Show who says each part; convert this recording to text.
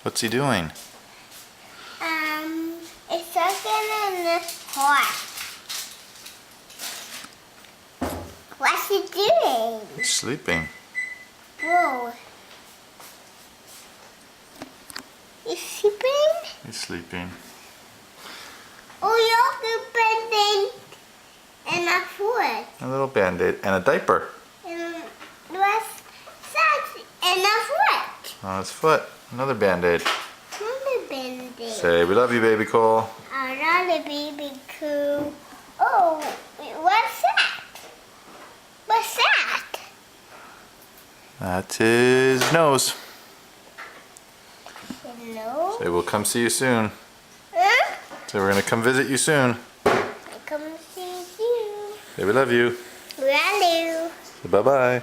Speaker 1: What's he doing?
Speaker 2: It's sucking in the heart. What's he doing?
Speaker 1: He's sleeping.
Speaker 2: Whoa. He's sleeping?
Speaker 1: He's sleeping.
Speaker 2: Oh, you're bending in a foot.
Speaker 1: A little band-aid and a diaper
Speaker 2: And what's that in a foot?
Speaker 1: on his foot. Another band-aid.
Speaker 2: Another bending.
Speaker 1: Say, we love you, baby Cole.
Speaker 2: Another baby cool. Oh, what's that? What's that?
Speaker 1: That's his nose.
Speaker 2: Hello?
Speaker 1: Say, we'll come see you soon.
Speaker 2: Huh?
Speaker 1: Say, we're gonna come visit you soon.
Speaker 2: I come see you.
Speaker 1: Say, we love you.
Speaker 2: Love you.
Speaker 1: Say, bye-bye.